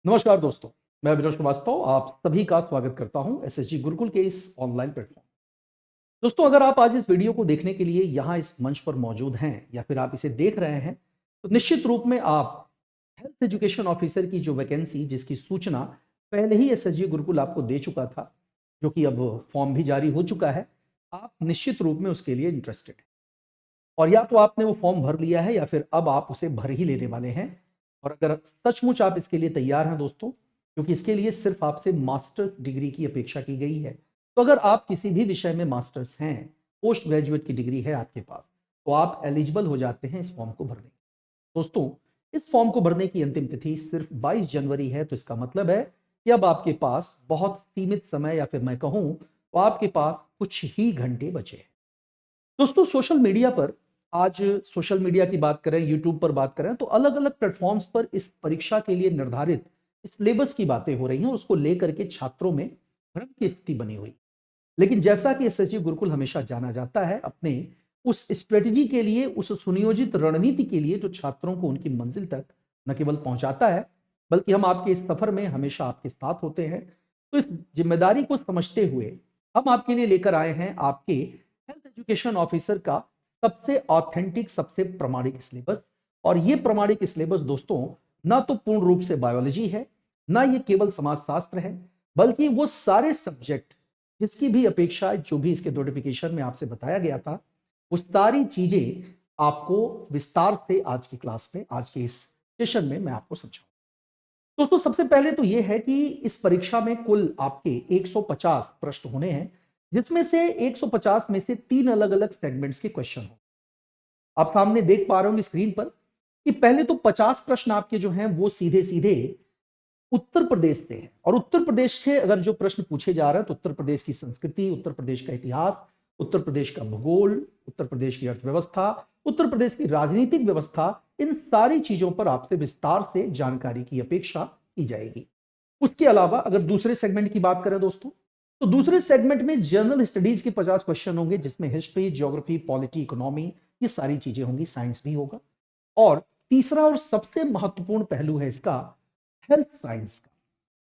नमस्कार दोस्तों, मैं विनोद श्रीवास्तव आप सभी का स्वागत करता हूं एसएसजी गुरुकुल के इस ऑनलाइन प्लेटफॉर्म। दोस्तों, अगर आप आज इस वीडियो को देखने के लिए यहां इस मंच पर मौजूद हैं या फिर आप इसे देख रहे हैं, तो निश्चित रूप में आप हेल्थ एजुकेशन ऑफिसर की जो वैकेंसी जिसकी सूचना पहले ही एसएसजी गुरुकुल आपको दे चुका था, जो कि अब फॉर्म भी जारी हो चुका है, आप निश्चित रूप में उसके लिए इंटरेस्टेड हैं। और या तो आपने वो फॉर्म भर लिया है या फिर अब आप उसे भर ही लेने वाले हैं। और अगर सचमुच आप इसके लिए तैयार हैं दोस्तों, क्योंकि इसके लिए सिर्फ आपसे मास्टर्स डिग्री की अपेक्षा की गई है, तो अगर आप किसी भी विषय में मास्टर्स हैं, पोस्ट ग्रेजुएट की डिग्री है आपके पास, तो आप एलिजिबल हो जाते हैं इस फॉर्म को भरने के। दोस्तों, इस फॉर्म को भरने की अंतिम तिथि सिर्फ 22 जनवरी है, तो इसका मतलब है कि अब आपके पास बहुत सीमित समय या फिर मैं कहूं तो आपके पास कुछ ही घंटे बचे हैं। दोस्तों, सोशल मीडिया पर आज सोशल मीडिया की बात करें, यूट्यूब पर बात करें, तो अलग अलग प्लेटफॉर्म्स पर इस परीक्षा के लिए निर्धारित सिलेबस की बातें हो रही हैं और उसको लेकर के छात्रों में भ्रम की स्थिति बनी हुई। लेकिन जैसा कि एसएसजी गुरुकुल हमेशा जाना जाता है अपने उस स्ट्रेटजी के लिए, उस सुनियोजित रणनीति के लिए जो छात्रों को उनकी मंजिल तक न केवल पहुंचाता है, बल्कि हम आपके इस सफर में हमेशा आपके साथ होते हैं। तो इस जिम्मेदारी को समझते हुए हम आपके लिए लेकर आए हैं आपके हेल्थ एजुकेशन ऑफिसर का सबसे ऑथेंटिक, सबसे प्रमाणिक सिलेबस। और ये प्रमाणिक सिलेबस दोस्तों, ना तो पूर्ण रूप से बायोलॉजी है, ना ये केवल समाजशास्त्र है, बल्कि वो सारे सब्जेक्ट जिसकी भी अपेक्षा, जो भी इसके नोटिफिकेशन में आपसे बताया गया था, वो सारी चीजें आपको विस्तार से आज की क्लास में, आज के इस सेशन में मैं आपको समझाऊंगा। दोस्तों, सबसे पहले तो यह है कि इस परीक्षा में कुल आपके 150 प्रश्न होने हैं, जिसमें से 150 में से 3 अलग अलग सेगमेंट्स के क्वेश्चन हो। आप सामने देख पा रहे होंगे स्क्रीन पर कि पहले तो 50 प्रश्न आपके जो हैं वो सीधे सीधे उत्तर प्रदेश से है। और उत्तर प्रदेश के अगर जो प्रश्न पूछे जा रहे हैं, तो उत्तर प्रदेश की संस्कृति, उत्तर प्रदेश का इतिहास, उत्तर प्रदेश का भूगोल, उत्तर प्रदेश की अर्थव्यवस्था, उत्तर प्रदेश की राजनीतिक व्यवस्था, इन सारी चीजों पर आपसे विस्तार से जानकारी की अपेक्षा की जाएगी। उसके अलावा अगर दूसरे सेगमेंट की बात करें दोस्तों, तो दूसरे सेगमेंट में जनरल स्टडीज के 50 क्वेश्चन होंगे, जिसमें हिस्ट्री, ज्योग्राफी, पॉलिटी, इकोनॉमी, ये सारी चीजें होंगी, साइंस भी होगा। और तीसरा और सबसे महत्वपूर्ण पहलू है इसका हेल्थ साइंस का।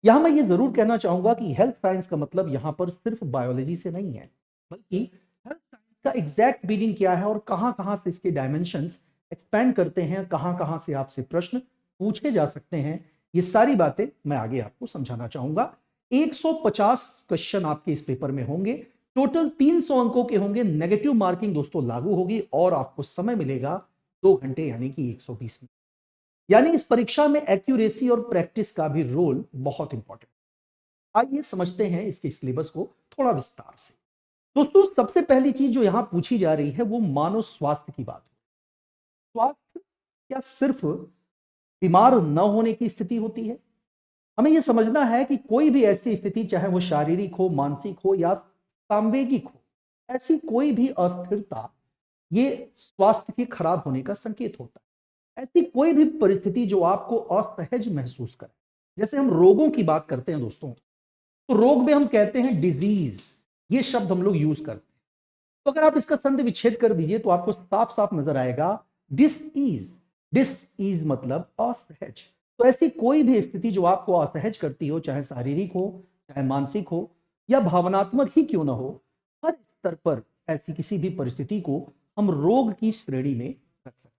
यहां मैं ये जरूर कहना चाहूंगा कि हेल्थ साइंस का मतलब यहां पर सिर्फ बायोलॉजी से नहीं है, बल्कि हेल्थ साइंस का एग्जैक्ट मीनिंग क्या है और कहां कहां से इसके डायमेंशंस एक्सपैंड करते हैं, कहां कहां से आपसे प्रश्न पूछे जा सकते हैं, ये सारी बातें मैं आगे आपको समझाना चाहूंगा। 150 क्वेश्चन आपके इस पेपर में होंगे, टोटल 300 अंकों के होंगे। नेगेटिव मार्किंग दोस्तों लागू होगी और आपको समय मिलेगा 2 घंटे, यानी कि 120 मिनट। यानी इस परीक्षा में एक्यूरेसी और प्रैक्टिस का भी रोल बहुत इंपॉर्टेंट। आइए समझते हैं इसके सिलेबस को थोड़ा विस्तार से। दोस्तों, सबसे पहली चीज जो यहां पूछी जा रही है वो मानव स्वास्थ्य की बात है। स्वास्थ्य क्या सिर्फ बीमार न होने की स्थिति होती है? हमें यह समझना है कि कोई भी ऐसी स्थिति, चाहे वो शारीरिक हो, मानसिक हो या सांवेगिक हो, ऐसी कोई भी अस्थिरता ये स्वास्थ्य के खराब होने का संकेत होता है। ऐसी कोई भी परिस्थिति जो आपको असहज महसूस करे, जैसे हम रोगों की बात करते हैं दोस्तों, तो रोग में हम कहते हैं डिजीज, ये शब्द हम लोग यूज करते हैं। तो अगर आप इसका संधि विच्छेद कर दीजिए तो आपको साफ साफ नजर आएगा डिस इज। डिस इज मतलब असहज। तो ऐसी कोई भी स्थिति जो आपको असहज करती हो, चाहे शारीरिक हो, चाहे मानसिक हो या भावनात्मक ही क्यों ना हो, हर स्तर पर ऐसी किसी भी परिस्थिति को हम रोग की श्रेणी में रख सकते हैं।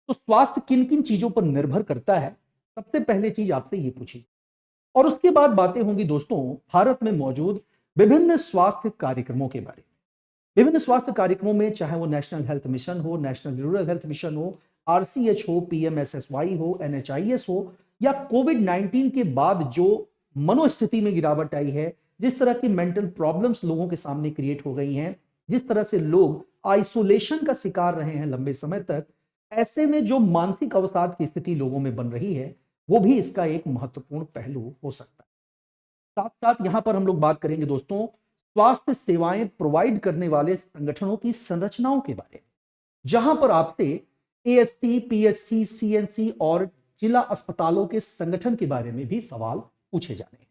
तो स्वास्थ्य किन किन चीजों पर निर्भर करता है, सबसे पहले चीज आपसे ये पूछी, और उसके बाद बातें होंगी दोस्तों भारत में मौजूद विभिन्न स्वास्थ्य कार्यक्रमों के बारे में। विभिन्न स्वास्थ्य कार्यक्रमों में, चाहे वो नेशनल हेल्थ मिशन हो, नेशनल रूरल हेल्थ मिशन हो, आरसीएच हो, पीएमएसएसवाई हो, एनएचआईएस हो, या कोविड-19 के बाद जो मनोस्थिति में गिरावट आई है, जिस तरह की मेंटल प्रॉब्लम्स लोगों के सामने क्रिएट हो गई हैं, जिस तरह से लोग आइसोलेशन का शिकार रहे हैं लंबे समय तक, ऐसे में जो मानसिक अवसाद की स्थिति लोगों में बन रही है, वो भी इसका एक महत्वपूर्ण पहलू हो सकता है। साथ साथ यहां पर हम लोग बात करेंगे दोस्तों स्वास्थ्य सेवाएं प्रोवाइड करने वाले संगठनों की संरचनाओं के बारे में, जहां पर आपसे एएसटी, पीएससी, सीएनसी और जिला अस्पतालों के संगठन के बारे में भी सवाल पूछे जाने हैं।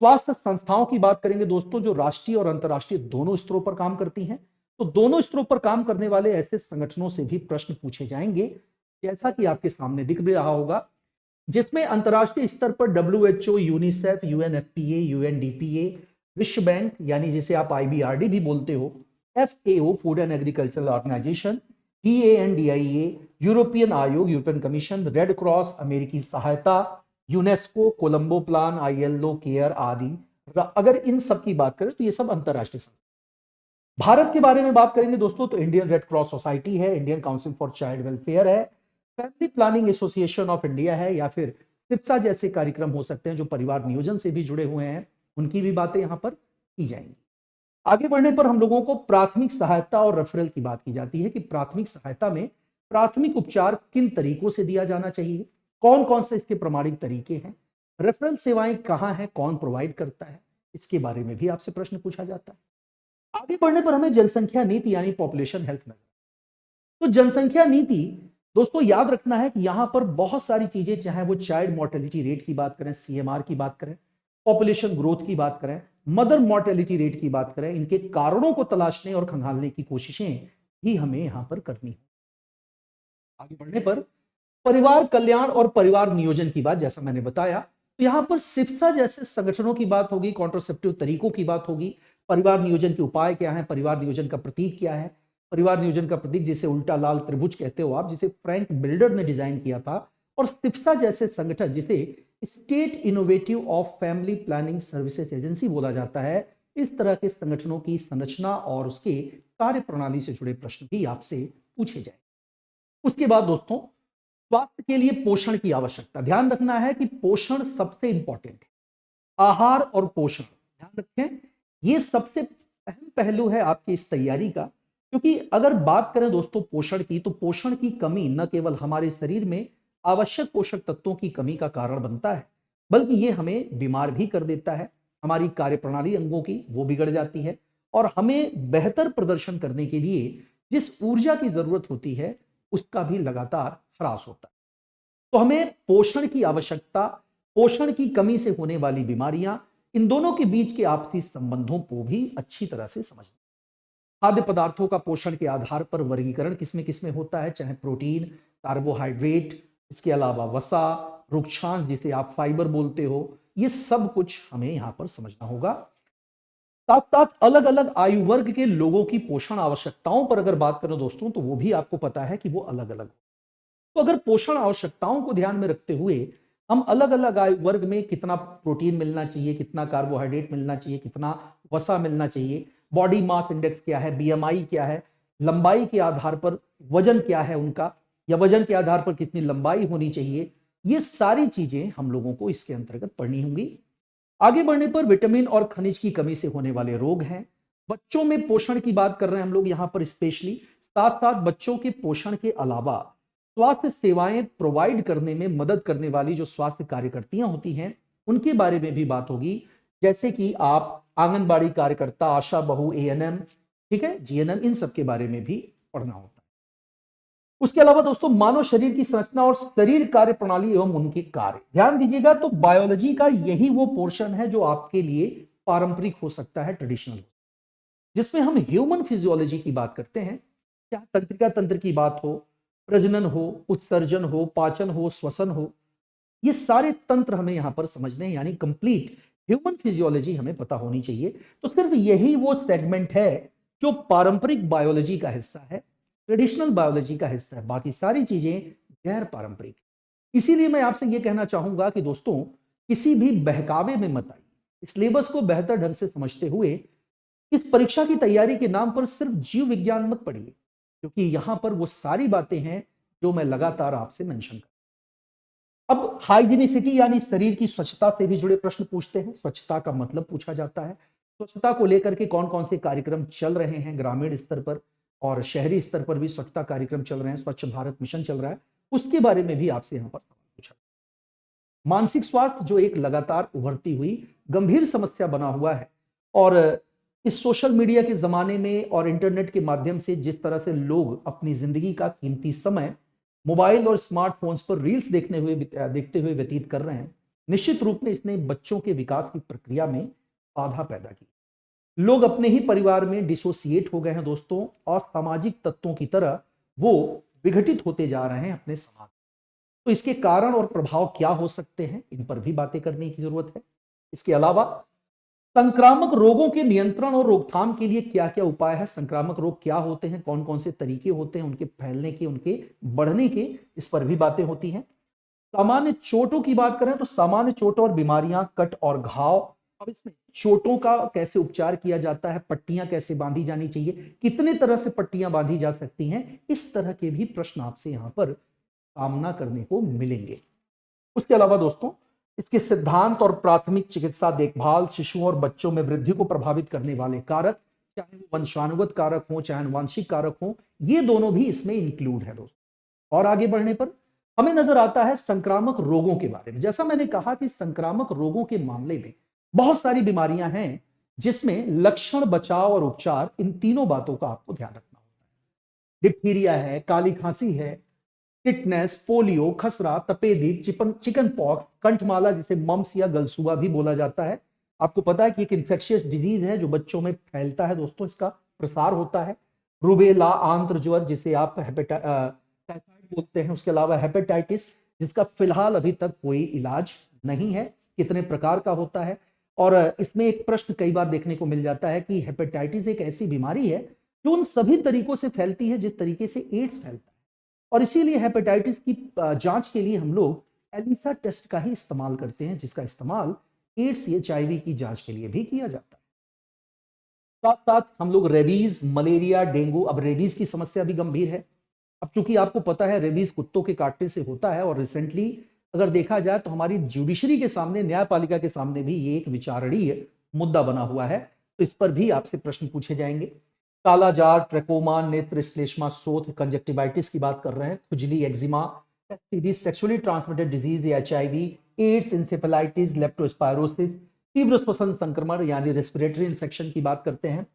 स्वास्थ्य संस्थाओं की बात करेंगे दोस्तों, जो राष्ट्रीय और अंतर्राष्ट्रीय दोनों स्तरों पर काम करती हैं। तो दोनों स्तरों पर काम करने वाले ऐसे संगठनों से भी प्रश्न पूछे जाएंगे, जैसा कि आपके सामने दिख भी रहा होगा। जिसमें अंतर्राष्ट्रीय स्तर पर WHO, यूनिसेफ, UNFPA, UNDPA, विश्व बैंक यानी जिसे आप IBRD भी बोलते हो, FAO, Food and Agricultural Organisation, PANDIA, European आयोग, यूरोपियन कमीशन, रेड क्रॉस, अमेरिकी सहायता, UNESCO, Colombo Plan, ILO, CARE आदि। अगर इन सब की बात करें तो ये सब अंतर्राष्ट्रीय संस्था। भारत के बारे में बात करेंगे दोस्तों तो इंडियन रेड क्रॉस सोसाइटी है, Indian council for child welfare है, family planning association of India है, या फिर सिप्सा जैसे कार्यक्रम हो सकते हैं जो परिवार नियोजन से भी जुड़े हुए हैं, उनकी भी बातें यहां पर की जाएंगी। आगे बढ़ने पर हम लोगों को प्राथमिक सहायता और रेफरल की बात की जाती है कि प्राथमिक सहायता में प्राथमिक उपचार किन तरीकों से दिया जाना चाहिए, कौन कौन से इसके प्रमाणित तरीके हैं, रेफरल सेवाएं कहां हैं, कौन प्रोवाइड करता है, इसके बारे में भी आपसे प्रश्न पूछा जाता है। आगे बढ़ने पर हमें जनसंख्या नीति यानी पॉपुलेशन हेल्थ नजर। तो जनसंख्या नीति दोस्तों याद रखना है कि यहां पर बहुत सारी चीजें, चाहे वो चाइल्ड मोर्टेलिटी रेट की बात करें, CMR की बात करें, पॉपुलेशन ग्रोथ की बात करें, मदर मोर्टेलिटी रेट की बात करें, इनके कारणों को तलाशने और खंगालने की कोशिशें ही हमें यहां पर करनी है। आगे बढ़ने पर परिवार कल्याण और परिवार नियोजन की बात, जैसा मैंने बताया, तो यहां पर सिप्सा जैसे संगठनों की बात होगी, कॉन्ट्रासेप्टिव तरीकों की बात होगी, परिवार नियोजन के उपाय क्या है, परिवार नियोजन का प्रतीक क्या है। परिवार नियोजन का प्रतीक जिसे उल्टा लाल त्रिभुज कहते हो आप, जिसे फ्रैंक बिल्डर ने डिजाइन किया था, और सिप्सा जैसे संगठन जिसे state innovative of family planning services agency बोला जाता है, इस तरह के संगठनों की संरचना और उसके कार्य प्रणाली से जुड़े प्रश्न भी आपसे पूछे जाए। उसके बाद दोस्तों स्वास्थ्य के लिए पोषण की आवश्यकता, ध्यान रखना है कि पोषण सबसे इंपॉर्टेंट है। आहार और पोषण ध्यान रखें, ये सबसे अहम पहलू है आपकी इस तैयारी का, क्योंकि अगर बात करें दोस्तों पोषण की, तो पोषण की कमी न केवल हमारे शरीर में आवश्यक पोषक तत्वों की कमी का कारण बनता है, बल्कि ये हमें बीमार भी कर देता है, हमारी कार्यप्रणाली अंगों की वो बिगड़ जाती है, और हमें बेहतर प्रदर्शन करने के लिए जिस ऊर्जा की जरूरत होती है उसका भी लगातार ह्रास होता है। तो हमें पोषण की आवश्यकता, पोषण की कमी से होने वाली बीमारियां, इन दोनों के बीच के आपसी संबंधों को भी अच्छी तरह से समझना। खाद्य पदार्थों का पोषण के आधार पर वर्गीकरण किसमें किसमें होता है, चाहे प्रोटीन, कार्बोहाइड्रेट, इसके अलावा वसा, रुक्षांश जिसे आप फाइबर बोलते हो, ये सब कुछ हमें यहां पर समझना होगा। साथ साथ अलग अलग आयु वर्ग के लोगों की पोषण आवश्यकताओं पर अगर बात करें दोस्तों, तो वो भी आपको पता है कि वो अलग अलग। तो अगर पोषण आवश्यकताओं को ध्यान में रखते हुए हम अलग अलग आयु वर्ग में कितना प्रोटीन मिलना चाहिए, कितना कार्बोहाइड्रेट मिलना चाहिए, कितना वसा मिलना चाहिए, बॉडी मास इंडेक्स क्या है, BMI क्या है, लंबाई के आधार पर वजन क्या है उनका, या वजन के आधार पर कितनी लंबाई होनी चाहिए, ये सारी चीजें हम लोगों को इसके अंतर्गत पढ़नी होंगी। आगे बढ़ने पर विटामिन और खनिज की कमी से होने वाले रोग हैं, बच्चों में पोषण की बात कर रहे हैं हम लोग यहां पर स्पेशली, साथ साथ बच्चों के पोषण के अलावा स्वास्थ्य सेवाएं प्रोवाइड करने में मदद करने वाली जो स्वास्थ्य कार्यकर्तियां होती हैं उनके बारे में भी बात होगी, जैसे कि आप आंगनबाड़ी कार्यकर्ता, आशा बहु, ANM, ठीक है, GNM, इन सब के बारे में भी पढ़ना होता है। उसके अलावा दोस्तों मानव शरीर की संरचना और शरीर कार्य प्रणाली एवं उनके कार्य, ध्यान दीजिएगा, तो बायोलॉजी का यही वो पोर्शन है जो आपके लिए पारंपरिक हो सकता है, ट्रेडिशनल, जिसमें हम ह्यूमन फिजियोलॉजी की बात करते हैं, चाहे तंत्रिका तंत्र की बात हो, प्रजनन हो, उत्सर्जन हो, पाचन हो, श्वसन हो, ये सारे तंत्र हमें यहां पर समझने हैं, यानी कंप्लीट ह्यूमन फिजियोलॉजी हमें पता होनी चाहिए। तो सिर्फ यही वो सेगमेंट है जो पारंपरिक बायोलॉजी का हिस्सा है, ट्रेडिशनल बायोलॉजी का हिस्सा है, बाकी सारी चीजें गैर पारंपरिक। इसीलिए मैं आपसे यह कहना चाहूंगा कि दोस्तों किसी भी बहकावे में मत आइए, सिलेबस को बेहतर ढंग से समझते हुए इस परीक्षा की तैयारी के नाम पर सिर्फ जीव विज्ञान मत पढ़िए, क्योंकि यहां पर वो सारी बातें हैं जो मैं लगातार आपसे मेंशन कर। अब हाइजीनिसिटी यानी शरीर की स्वच्छता से भी जुड़े प्रश्न पूछते हैं, स्वच्छता का मतलब पूछा जाता है, स्वच्छता को लेकर के कौन कौन से कार्यक्रम चल रहे हैं, ग्रामीण स्तर पर और शहरी स्तर पर भी स्वच्छता कार्यक्रम चल रहे हैं, स्वच्छ भारत मिशन चल रहा है, उसके बारे में भी आपसे यहां पर पूछा। मानसिक स्वास्थ्य जो एक लगातार उभरती हुई गंभीर समस्या बना हुआ है, और इस सोशल मीडिया के जमाने में और इंटरनेट के माध्यम से जिस तरह से लोग अपनी जिंदगी का कीमती समय मोबाइल और स्मार्टफोन्स पर रील्स देखते हुए व्यतीत कर रहे हैं, निश्चित रूप में इसने बच्चों के विकास की प्रक्रिया में बाधा पैदा की। लोग अपने ही परिवार में डिसोसिएट हो गए हैं दोस्तों, और सामाजिक तत्वों की तरह वो विघटित होते जा रहे हैं अपने समाज। तो इसके कारण और प्रभाव क्या हो सकते हैं, इन पर भी बातें करने की जरूरत है। इसके अलावा संक्रामक रोगों के नियंत्रण और रोकथाम के लिए क्या क्या उपाय है, संक्रामक रोग क्या होते हैं, कौन कौन से तरीके होते हैं उनके फैलने के, उनके बढ़ने के, इस पर भी बातें होती हैं। सामान्य चोटों की बात करें तो सामान्य चोट और बीमारियां, कट और घाव, अब इसमें चोटों का कैसे उपचार किया जाता है, पट्टियां कैसे बांधी जानी चाहिए, कितने तरह से पट्टियां बांधी जा सकती हैं, इस तरह के भी प्रश्न आपसे यहां पर सामना करने को मिलेंगे। उसके अलावा दोस्तों इसके सिद्धांत और प्राथमिक चिकित्सा देखभाल, शिशुओं और बच्चों में वृद्धि को प्रभावित करने वाले कारक, चाहे वो वंशानुगत कारक हो चाहे आनुवांशिक कारक हो, ये दोनों भी इसमें इंक्लूड है दोस्तों। और आगे बढ़ने पर हमें नजर आता है संक्रामक रोगों के बारे में। जैसा मैंने कहा कि संक्रामक रोगों के मामले में बहुत सारी बीमारियां हैं जिसमें लक्षण, बचाव और उपचार, इन तीनों बातों का आपको ध्यान रखना होता है। डिप्थीरिया है, काली खांसी है, टिटनेस, पोलियो, खसरा, तपेदिक, चिकन पॉक्स, कंठमाला जिसे मम्स या गलसुआ भी बोला जाता है। आपको पता है कि एक इंफेक्शियस डिजीज है जो बच्चों में फैलता है दोस्तों, इसका प्रसार होता है। रूबेला, आंत्र ज्वर जिसे आप टाइफाइड बोलते हैं, उसके अलावा हेपेटाइटिस जिसका फिलहाल अभी तक कोई इलाज नहीं है, कितने प्रकार का होता है। और इसमें एक प्रश्न कई बार देखने को मिल जाता है कि हेपेटाइटिस एक ऐसी बीमारी है जो उन सभी तरीकों से फैलती है जिस तरीके से एड्स फैलता है, और इसीलिए हेपेटाइटिस की जांच के लिए हम लोग एलिसा टेस्ट का ही इस्तेमाल करते हैं, जिसका इस्तेमाल एड्स या एचआईवी की जांच के लिए भी किया जाता है। साथ साथ हम लोग रेबीज, मलेरिया, डेंगू, अब रेबीज की समस्या भी गंभीर है। अब चूंकि आपको पता है रेबीज कुत्तों के काटने से होता है, और रिसेंटली अगर देखा जाए तो हमारी जुडिशरी के सामने, न्यायपालिका के सामने भी ये एक विचारणीय मुद्दा बना हुआ है, तो इस पर भी आपसे प्रश्न पूछे जाएंगे। कालाजार, ट्रेकोमा, नेत्र श्लेष्मा शोथ, कंजक्टिवाइटिस की बात कर रहे हैं, खुजली, eczema, STD, sexually transmitted disease या एचआईवी, एड्स, इंसेफेलाइटिस, लेप्टोस्पायरोसिस, तीव्र श्वसन संक्रमण यानी रेस्पिरेटरी इंफेक्शन की बात करते हैं,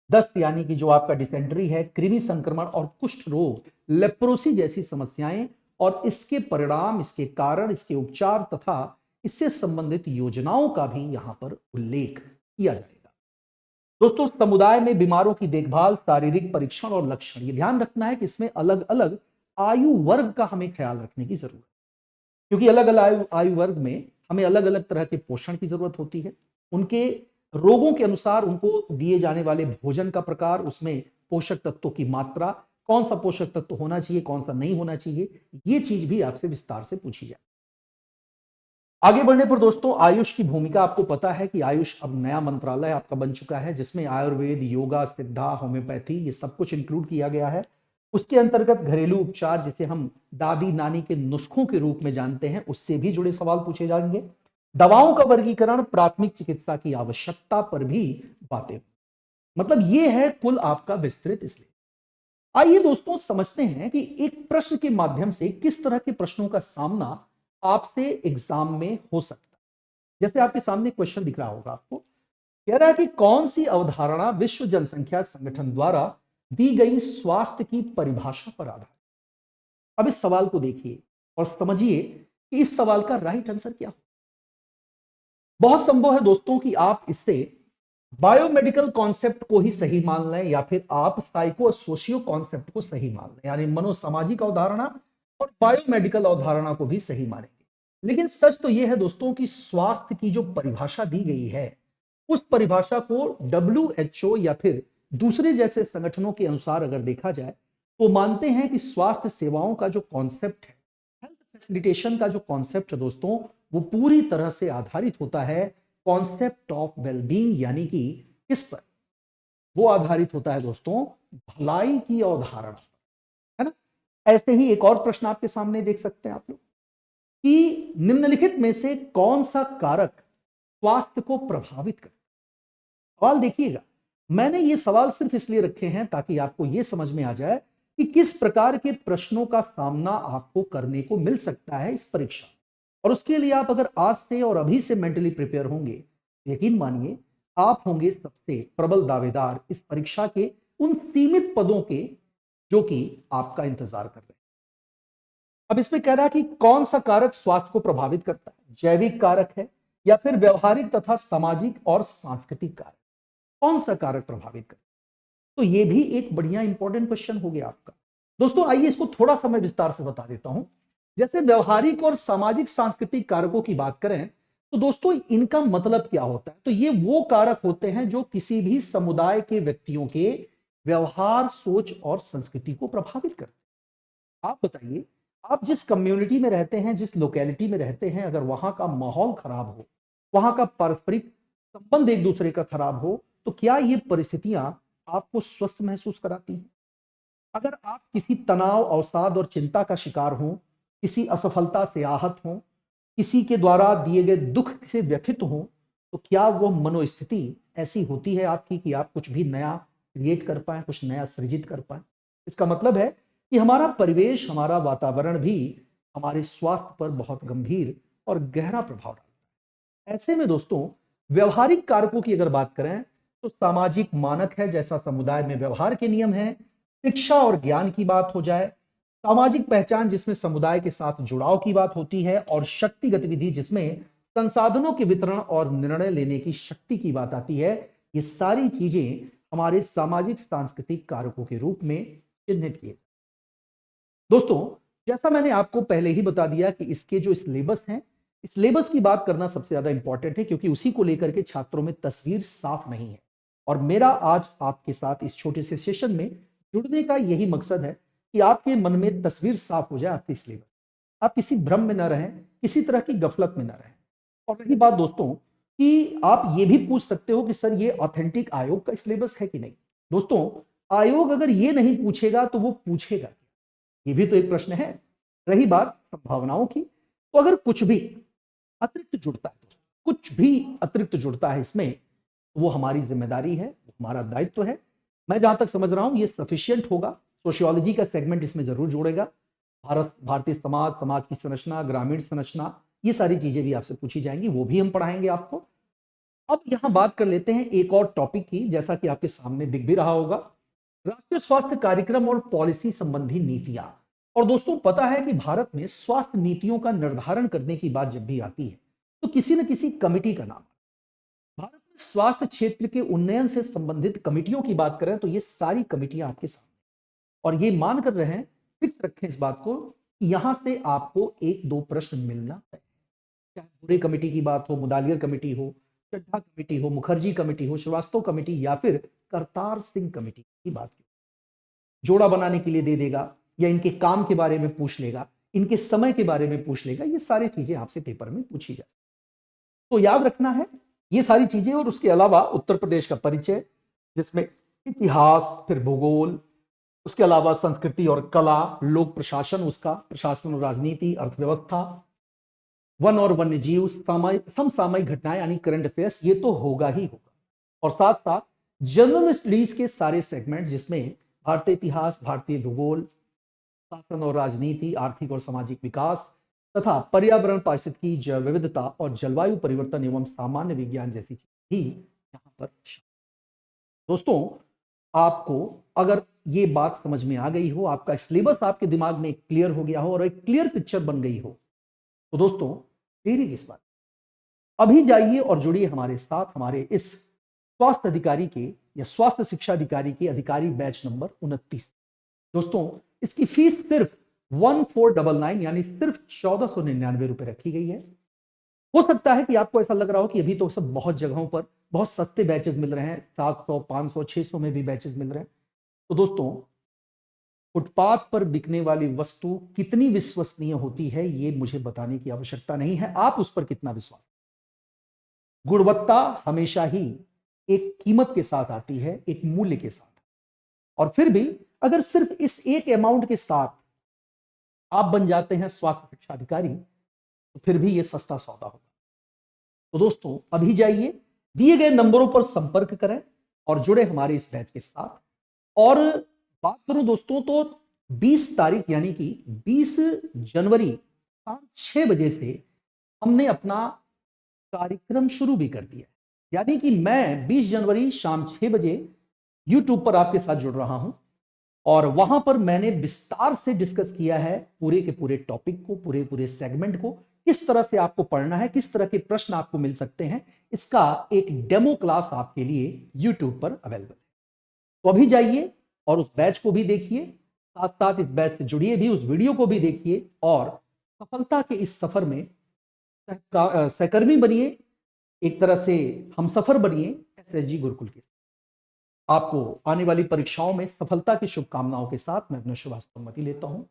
दस्त यानी कि जो आपका डिसेंट्री है, कृमि संक्रमण और कुष्ठ रोग, लेप्रोसी जैसी समस्याएं, और इसके परिणाम, इसके कारण, इसके उपचार तथा इससे संबंधित योजनाओं का भी यहां पर उल्लेख किया जाएगा। दोस्तों समुदाय में बीमारों की देखभाल, शारीरिक परीक्षण और लक्षण, ये ध्यान रखना है कि इसमें अलग अलग आयु वर्ग का हमें ख्याल रखने की जरूरत है, क्योंकि अलग अलग आयु वर्ग में हमें अलग अलग तरह के पोषण की जरूरत होती है। उनके रोगों के अनुसार उनको दिए जाने वाले भोजन का प्रकार, उसमें पोषक तत्वों की मात्रा, कौन सा पोषक तत्व होना चाहिए, कौन सा नहीं होना चाहिए, ये चीज भी आपसे विस्तार से पूछी जाए। आगे बढ़ने पर दोस्तों आयुष की भूमिका, आपको पता है कि आयुष अब नया मंत्रालय आपका बन चुका है, जिसमें आयुर्वेद, योगा, सिद्धा, होम्योपैथी, ये सब कुछ इंक्लूड किया गया है। उसके अंतर्गत घरेलू उपचार जिसे हम दादी नानी के नुस्खों के रूप में जानते हैं, उससे भी जुड़े सवाल पूछे जाएंगे। दवाओं का वर्गीकरण, प्राथमिक चिकित्सा की आवश्यकता पर भी बातें, मतलब ये है कुल आपका विस्तृत। इसलिए आइए दोस्तों समझते हैं कि एक प्रश्न के माध्यम से किस तरह के प्रश्नों का सामना आपसे एग्जाम में हो सकता है। जैसे आपके सामने क्वेश्चन दिख रहा होगा आपको, कह रहा है कि कौन सी अवधारणा विश्व जनसंख्या संगठन द्वारा दी गई स्वास्थ्य की परिभाषा पर आधारित। अब इस सवाल को देखिए और समझिए कि इस सवाल का राइट आंसर क्या हो। बहुत संभव है दोस्तों कि आप इससे बायोमेडिकल कॉन्सेप्ट को ही सही मान लें, या फिर आप साइको सोशियो कॉन्सेप्ट को सही मान लें, यानी मनोसामाजिक अवधारणा और बायोमेडिकल अवधारणा को भी सही मानेंगे। लेकिन सच तो यह है दोस्तों कि स्वास्थ्य की जो परिभाषा दी गई है, उस परिभाषा को WHO या फिर दूसरे जैसे संगठनों के अनुसार अगर देखा जाए तो मानते हैं कि स्वास्थ्य सेवाओं का जो कॉन्सेप्ट है, हेल्थ फैसिलिटेशन का जो कॉन्सेप्ट है दोस्तों, वो पूरी तरह से आधारित होता है कॉन्सेप्ट ऑफ वेलबींग, यानी कि किस पर वो आधारित होता है दोस्तों, भलाई की अवधारणा, है ना। ऐसे ही एक और प्रश्न आपके सामने देख सकते हैं आप लोग कि निम्नलिखित में से कौन सा कारक स्वास्थ्य को प्रभावित करता है। सवाल देखिएगा, मैंने ये सवाल सिर्फ इसलिए रखे हैं ताकि आपको यह समझ में आ जाए कि किस प्रकार के प्रश्नों का सामना आपको करने को मिल सकता है इस परीक्षा। और उसके लिए आप अगर आज से और अभी से मेंटली प्रिपेयर होंगे, यकीन मानिए आप होंगे सबसे प्रबल दावेदार इस परीक्षा के उन सीमित पदों के जो कि आपका इंतजार कर रहे हैं। अब इसमें कह रहा है कि कौन सा कारक स्वास्थ्य को प्रभावित करता है, जैविक कारक है या फिर व्यवहारिक तथा सामाजिक और सांस्कृतिक कारक, कौन सा कारक प्रभावित करता है। तो ये भी एक बढ़िया इंपॉर्टेंट क्वेश्चन हो गया आपका। दोस्तों आइए इसको थोड़ा सा मैं विस्तार से बता देता हूं जैसे व्यवहारिक और सामाजिक सांस्कृतिक कारकों की बात करें तो दोस्तों इनका मतलब क्या होता है? तो ये वो कारक होते हैं जो किसी भी समुदाय के व्यक्तियों के व्यवहार, सोच और संस्कृति को प्रभावित करते हैं। आप बताइए, आप जिस कम्युनिटी में रहते हैं, जिस लोकेलिटी में रहते हैं, अगर वहां का माहौल खराब हो, वहां का पारस्परिक संबंध एक दूसरे का खराब हो, तो क्या ये परिस्थितियां आपको स्वस्थ महसूस कराती हैं? अगर आप किसी तनाव, अवसाद और चिंता का शिकार हो, किसी असफलता से आहत हो, किसी के द्वारा दिए गए दुख से व्यथित हो, तो क्या वो मनोस्थिति ऐसी होती है आपकी कि आप कुछ भी नया क्रिएट कर पाए, कुछ नया सृजित कर पाए? इसका मतलब है कि हमारा परिवेश, हमारा वातावरण भी हमारे स्वास्थ्य पर बहुत गंभीर और गहरा प्रभाव डालता है। ऐसे में दोस्तों व्यवहारिक कारकों की अगर बात करें तो सामाजिक मानक है, जैसा समुदाय में व्यवहार के नियम है। शिक्षा और ज्ञान की बात हो जाए, सामाजिक पहचान जिसमें समुदाय के साथ जुड़ाव की बात होती है, और शक्ति गतिविधि जिसमें संसाधनों के वितरण और निर्णय लेने की शक्ति की बात आती है। ये सारी चीजें हमारे सामाजिक सांस्कृतिक कारकों के रूप में चिन्हित किए। दोस्तों जैसा मैंने आपको पहले ही बता दिया कि इसके जो सिलेबस हैं, इस सिलेबस की बात करना सबसे ज्यादा इंपॉर्टेंट है, क्योंकि उसी को लेकर के छात्रों में तस्वीर साफ नहीं है। और मेरा आज आपके साथ इस छोटे से सेशन में जुड़ने का यही मकसद है कि आपके मन में तस्वीर साफ हो जाए आपके सिलेबस, आप किसी भ्रम में ना रहें, किसी तरह की गफलत में ना रहें। और रही बात दोस्तों कि आप ये भी पूछ सकते हो कि सर ये ऑथेंटिक आयोग का सिलेबस है कि नहीं। दोस्तों आयोग अगर ये नहीं पूछेगा तो वो पूछेगा, ये भी तो एक प्रश्न है। रही बात संभावनाओं की, तो अगर कुछ भी अतिरिक्त जुड़ता है दोस्तों, कुछ भी अतिरिक्त जुड़ता है इसमें, वो हमारी जिम्मेदारी है, वो हमारा दायित्व है। मैं जहां तक समझ रहा हूं ये सफिशियंट होगा। सोशियोलॉजी का सेगमेंट इसमें जरूर जोड़ेगा। भारतीय समाज, समाज की संरचना, ग्रामीण संरचना, ये सारी चीजें भी आपसे पूछी जाएंगी, वो भी हम पढ़ाएंगे आपको। अब यहां बात कर लेते हैं एक और टॉपिक की, जैसा कि आपके सामने दिख भी रहा होगा, राष्ट्रीय स्वास्थ्य कार्यक्रम और पॉलिसी संबंधी नीतियां। और दोस्तों पता है कि भारत में स्वास्थ्य नीतियों का निर्धारण करने की बात जब भी आती है तो किसी न किसी कमिटी का नाम, भारत में स्वास्थ्य क्षेत्र के उन्नयन से संबंधित कमिटियों की बात करें तो ये सारी कमिटियां आपके सामने, और ये मान कर रहे, फिक्स रखें इस बात को कि यहां से आपको एक दो प्रश्न मिलना है। चाहे बुरे कमेटी की बात हो, मुदालियर कमेटी हो, चड्ढा कमेटी हो, मुखर्जी कमेटी हो, श्रीवास्तव कमेटी, या फिर करतार सिंह कमेटी की बात की, जोड़ा बनाने के लिए दे देगा, या इनके काम के बारे में पूछ लेगा, इनके समय के बारे में पूछ लेगा, ये सारी चीजें आपसे पेपर में पूछी जा सकती। तो याद रखना है ये सारी चीजें, और उसके अलावा उत्तर प्रदेश का परिचय जिसमें इतिहास, फिर भूगोल, उसके अलावा संस्कृति और कला, लोक प्रशासन, उसका प्रशासन और राजनीति, अर्थव्यवस्था, वन और वन्य जीव, समसामयिक घटनाएं यानी करंट अफेयर्स, ये तो होगा ही होगा। और साथ साथ जनरल स्टडीज के सारे सेगमेंट जिसमें भारतीय इतिहास, भारतीय भूगोल, शासन और राजनीति, आर्थिक और सामाजिक विकास तथा पर्यावरण, पारिस्थितिकी, जैव विविधता और जलवायु परिवर्तन एवं सामान्य विज्ञान जैसी चीज भी यहाँ पर। दोस्तों आपको अगर ये बात समझ में आ गई हो, आपका सिलेबस आपके दिमाग में क्लियर हो गया हो और एक क्लियर पिक्चर बन गई हो, तो दोस्तों देरी किस बात, अभी जाइए और जुड़िए हमारे साथ, हमारे इस स्वास्थ्य अधिकारी के या स्वास्थ्य शिक्षा अधिकारी के अधिकारी बैच नंबर 29। दोस्तों इसकी फीस सिर्फ 1499 यानी सिर्फ 1499 रुपए रखी गई है। हो सकता है कि आपको ऐसा लग रहा हो कि अभी तो सब बहुत जगहों पर बहुत सस्ते बैचेस मिल रहे हैं, 700, 500, 600 में भी बैचेस मिल रहे हैं। तो दोस्तों फुटपाथ पर बिकने वाली वस्तु कितनी विश्वसनीय होती है ये मुझे बताने की आवश्यकता नहीं है, आप उस पर कितना विश्वास। गुणवत्ता हमेशा ही एक कीमत के साथ आती है, एक मूल्य के साथ। और फिर भी अगर सिर्फ इस एक अमाउंट के साथ आप बन जाते हैं स्वास्थ्य शिक्षा अधिकारी, तो फिर भी यह सस्ता सौदा होगा। तो दोस्तों अभी जाइए, दिए गए नंबरों पर संपर्क करें और जुड़े हमारे इस बैच के साथ। और बात करूं दोस्तों तो 20 तारीख यानी कि 20 जनवरी शाम 6 बजे से हमने अपना कार्यक्रम शुरू भी कर दिया है। यानी कि मैं 20 जनवरी शाम 6 बजे YouTube पर आपके साथ जुड़ रहा हूं, और वहां पर मैंने विस्तार से डिस्कस किया है पूरे के पूरे टॉपिक को, पूरे पूरे सेगमेंट को, किस तरह से आपको पढ़ना है, किस तरह के प्रश्न आपको मिल सकते हैं। इसका एक डेमो क्लास आपके लिए YouTube पर अवेलेबल है। तो अभी जाइए और उस बैच को भी देखिए, साथ साथ इस बैच से जुड़िए भी, उस वीडियो को भी देखिए, और सफलता के इस सफर में सहकर्मी बनिए, एक तरह से हमसफर बनिए एसएसजी गुरुकुल के। आपको आने वाली परीक्षाओं में सफलता की शुभकामनाओं के साथ मैं अपना शुभास्मति लेता हूं।